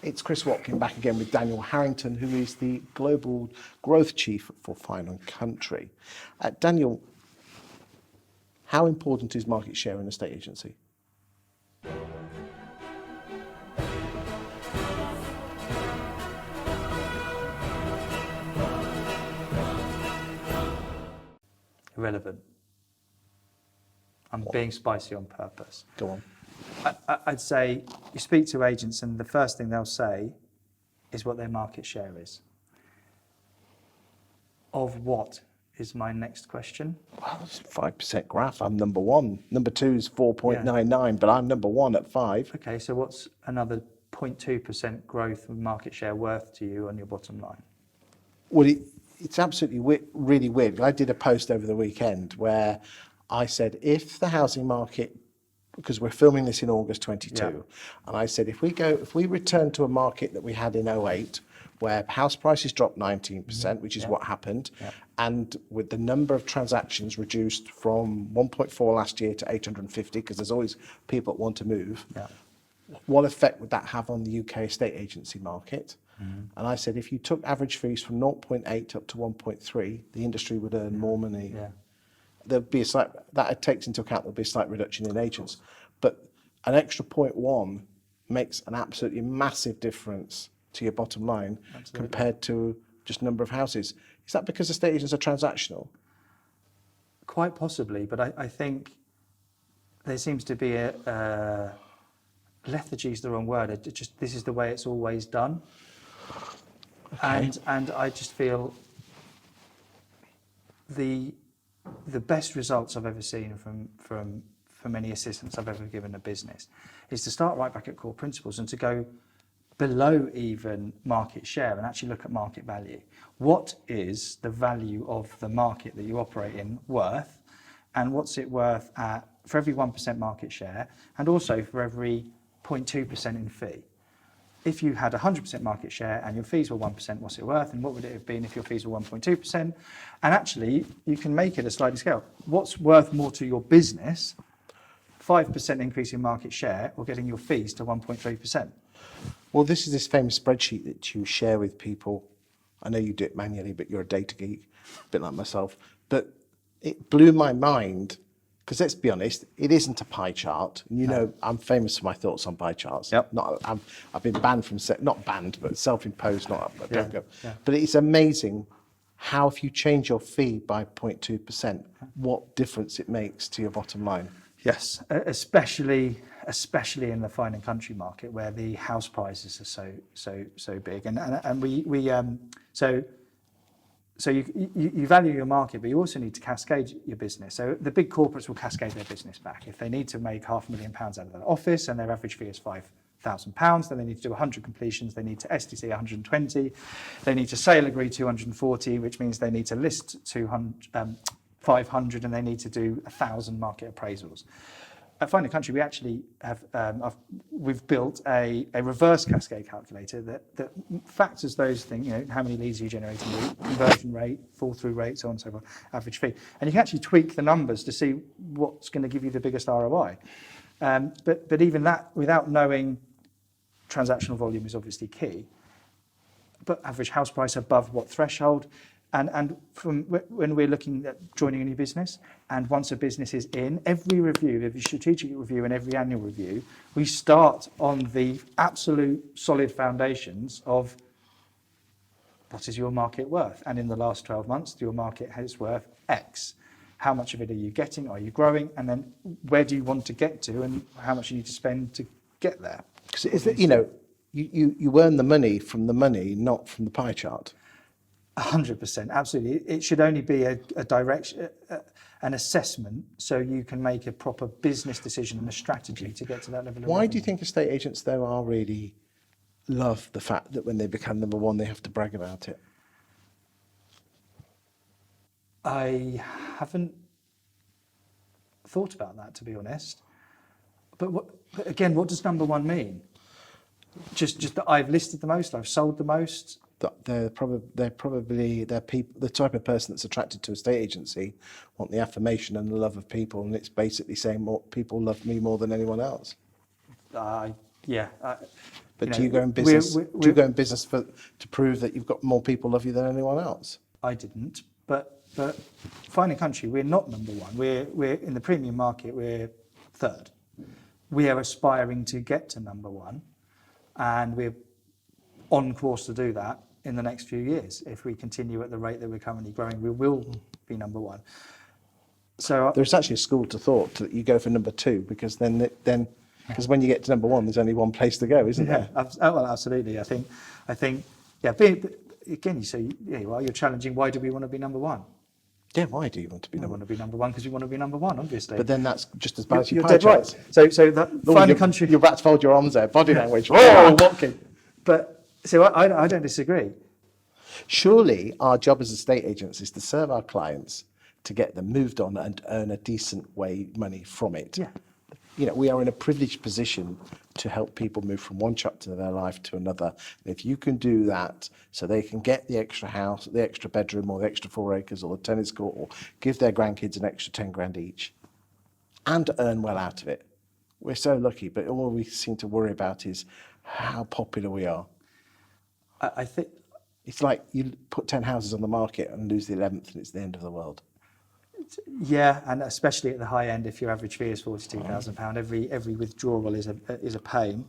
It's Chris Watkin back again with Daniel Harrington, who is the Global Growth Chief for Fine & Country. Daniel, how important is market share in a estate agency? Irrelevant. I'm being spicy on purpose. Go on. I'd say you speak to agents and the first thing they'll say is what their market share is. Of what is my next question? Well, it's a 5% graph. I'm number one. Number two is 4.99, but I'm number one at 5. Okay, so what's another 0.2% growth of market share worth to you on your bottom line? Well, it's absolutely really weird. I did a post over the weekend where I said, if the housing market, because we're filming this in August 22, and I said, if we return to a market that we had in 08, where house prices dropped 19%, which is what happened, and with the number of transactions reduced from 1.4 last year to 850, because there's always people that want to move, what effect would that have on the UK estate agency market? And I said, if you took average fees from 0.8 up to 1.3, the industry would earn more money. There'd be a slight, that takes into account there'll be a slight reduction in agents, but an extra 0.1 makes an absolutely massive difference to your bottom line compared to just number of houses. Is that because estate agents are transactional? Quite possibly, but I think there seems to be a lethargy is the wrong word. This is the way it's always done. Okay. And I just feel the best results I've ever seen from any assistance I've ever given a business is to start right back at core principles and to go below even market share and actually look at market value. What is the value of the market that you operate in worth, and what's it worth for every 1% market share, and also for every 0.2% in fee? If you had 100% market share and your fees were 1%, what's it worth? And what would it have been if your fees were 1.2%? And actually, you can make it a sliding scale. What's worth more to your business, 5% increase in market share or getting your fees to 1.3%? Well, this is this famous spreadsheet that you share with people. I know you do it manually, but you're a data geek, a bit like myself. But it blew my mind, because let's be honest, it isn't a pie chart. You know, I'm famous for my thoughts on pie charts. I've been banned from, not banned, but self-imposed, don't go. But it's amazing how if you change your fee by 0.2%, what difference it makes to your bottom line. Yes, especially in the fine and country market where the house prices are so big, so you value your market, but you also need to cascade your business. So the big corporates will cascade their business back. If they need to make £500,000 out of their office and their average fee is £5,000, then they need to do 100 completions. They need to STC 120. They need to sale agree 240, which means they need to list 500, and they need to do 1,000 market appraisals. At Fine & Country, we actually have we've built a reverse cascade calculator that factors those things. You know, how many leads are you generating, conversion rate, fall through rate, so on and so forth, average fee, and you can actually tweak the numbers to see what's going to give you the biggest ROI. But even that, without knowing transactional volume, is obviously key. But average house price above what threshold? And from when we're looking at joining a new business, and once a business is in, every review, every strategic review and every annual review, we start on the absolute solid foundations of what is your market worth? And in the last 12 months, your market is worth X. How much of it are you getting? Are you growing? And then where do you want to get to, and how much you need to spend to get there? Because you earn the money from the money, not from the pie chart. 100%, absolutely. It should only be a direction, an assessment, so you can make a proper business decision and a strategy to get to that level of Why revenue. do you think estate agents, though, are really love the fact that when they become number one, they have to brag about it? I haven't thought about that, to be honest. But again, what does number one mean? Just that I've listed the most, I've sold the most? They're probably the type of person that's attracted to a estate agency want the affirmation and the love of people, and it's basically saying more people love me more than anyone else. But You do know, you go in we're- business? we're- Do you go in business to prove that you've got more people love you than anyone else? I didn't, but Fine and Country, we're not number one. We're in the premium market, we're third. We are aspiring to get to number one, and we're on course to do that in the next few years. If we continue at the rate that we're currently growing, we will be number one. So There's actually a school to thought that you go for number two, because then because when you get to number one, there's only one place to go, isn't there? well, absolutely. I think, yeah. Again, you say, yeah, well, you're challenging. Why do we want to be number one? Yeah, why do you want to be We number want one? to be number one because we want to be number one, obviously. But then that's just as bad as your You're pie dead right. charts. So that Oh, Fine you're, and Country. you're about to fold your arms there, body language. Oh, Watkin. But so I don't disagree. Surely our job as estate agents is to serve our clients, to get them moved on and earn a decent money from it. Yeah. You know, we are in a privileged position to help people move from one chapter of their life to another. And if you can do that so they can get the extra house, the extra bedroom, or the extra 4 acres, or the tennis court, or give their grandkids an extra 10 grand each and earn well out of it, we're so lucky. But all we seem to worry about is how popular we are. I think It's like you put 10 houses on the market and lose the 11th and it's the end of the world. yeah, and especially at the high end, if your average fee is £42,000, every withdrawal is a pain,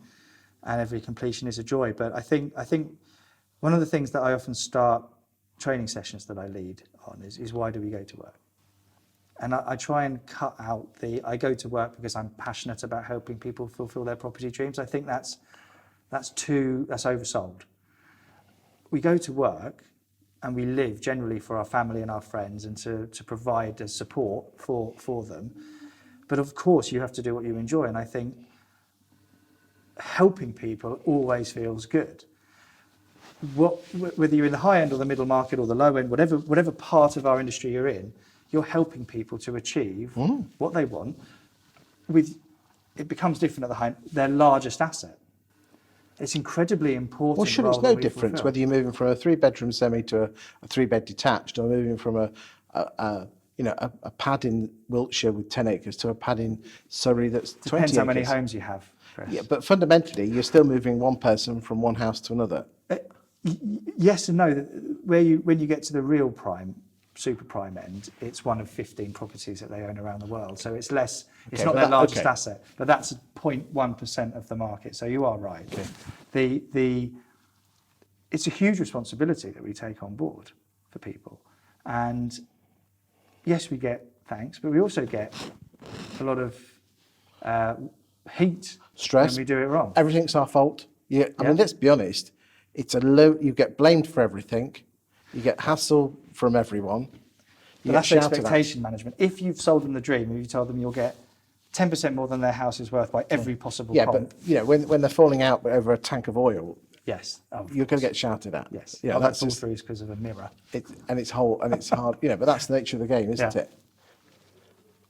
and every completion is a joy. But I think one of the things that I often start training sessions that I lead on is why do we go to work? And I try and cut out I go to work because I'm passionate about helping people fulfil their property dreams. I think that's oversold. We go to work and we live generally for our family and our friends and to provide support for them. But of course you have to do what you enjoy, and I think helping people always feels good. Whether you're in the high end or the middle market or the low end, whatever part of our industry you're in, you're helping people to achieve what they want. It becomes different at the high end, their largest asset. It's incredibly important. Well, sure, it's no difference whether you're moving from a 3-bedroom semi to a 3-bed detached, or moving from a pad in Wiltshire with 10 acres to a pad in Surrey that's 20 acres. Depends how many homes you have, Chris. Yeah, but fundamentally, you're still moving one person from one house to another. Yes and no. When you get to the real prime, super prime end, it's one of 15 properties that they own around the world. So it's less. It's not their largest asset, but that's 0.1% of the market. So you are right. Okay. It's a huge responsibility that we take on board for people, and yes, we get thanks, but we also get a lot of heat, stress when we do it wrong. Everything's our fault. I mean, let's be honest. It's you get blamed for everything. You get hassle from everyone. But that's expectation management. If you've sold them the dream, if you told them you'll get 10% more than their house is worth by every possible comp. But when they're falling out over a tank of oil, yes, you're going to get shouted at. Yes, that's fall through because of a mirror. It's hard. But that's the nature of the game, isn't it?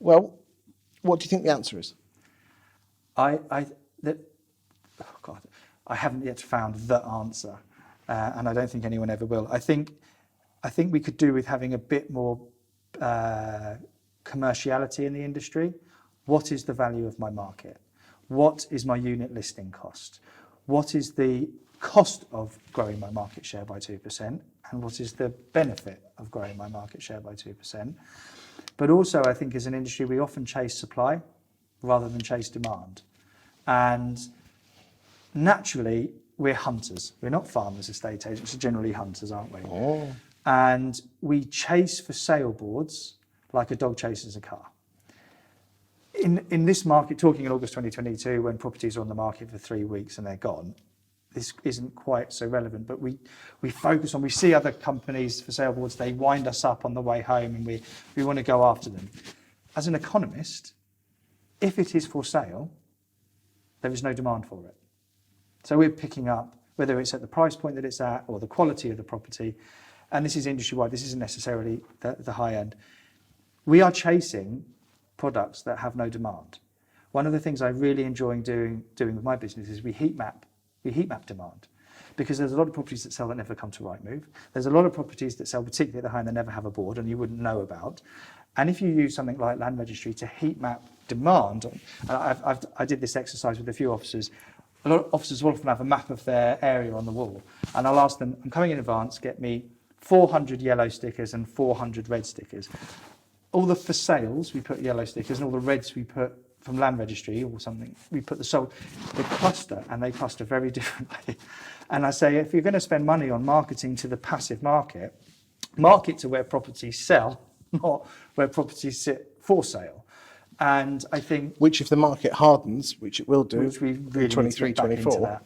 Well, what do you think the answer is? I haven't yet found the answer, and I don't think anyone ever will. I think we could do with having a bit more commerciality in the industry. What is the value of my market? What is my unit listing cost? What is the cost of growing my market share by 2%? And what is the benefit of growing my market share by 2%? But also, I think as an industry, we often chase supply rather than chase demand. And naturally, we're hunters. We're not farmers, estate agents. We're generally hunters, aren't we? Oh. And we chase for sale boards like a dog chases a car. In this market, talking in August 2022, when properties are on the market for 3 weeks and they're gone, this isn't quite so relevant, but we see other companies for sale boards, they wind us up on the way home, and we want to go after them. As an economist, if it is for sale, there is no demand for it. So we're picking up, whether it's at the price point that it's at or the quality of the property, and this is industry-wide, this isn't necessarily the high end. We are chasing products that have no demand. One of the things I really enjoy doing with my business is we heat map demand, because there's a lot of properties that sell that never come to Rightmove. There's a lot of properties that sell, particularly at the high end, that never have a board and you wouldn't know about. And if you use something like Land Registry to heat map demand, and I did this exercise with a few officers, a lot of officers will often have a map of their area on the wall, and I'll ask them, I'm coming in advance, get me 400 yellow stickers and 400 red stickers. All the for sales, we put yellow stickers, and all the reds we put from land registry or something, we put the sold. They cluster, and they cluster very differently. And I say, if you're going to spend money on marketing to the passive market, market to where properties sell, not where properties sit for sale. And I think... Which if the market hardens, which it will do, which we really need to 23, get back into 24. that.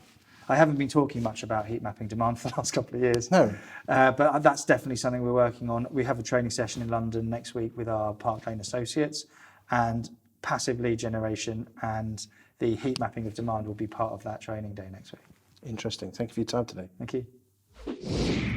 I haven't been talking much about heat mapping demand for the last couple of years. No. But that's definitely something we're working on. We have a training session in London next week with our Park Lane associates, and passive lead generation and the heat mapping of demand will be part of that training day next week. Interesting. Thank you for your time today. Thank you.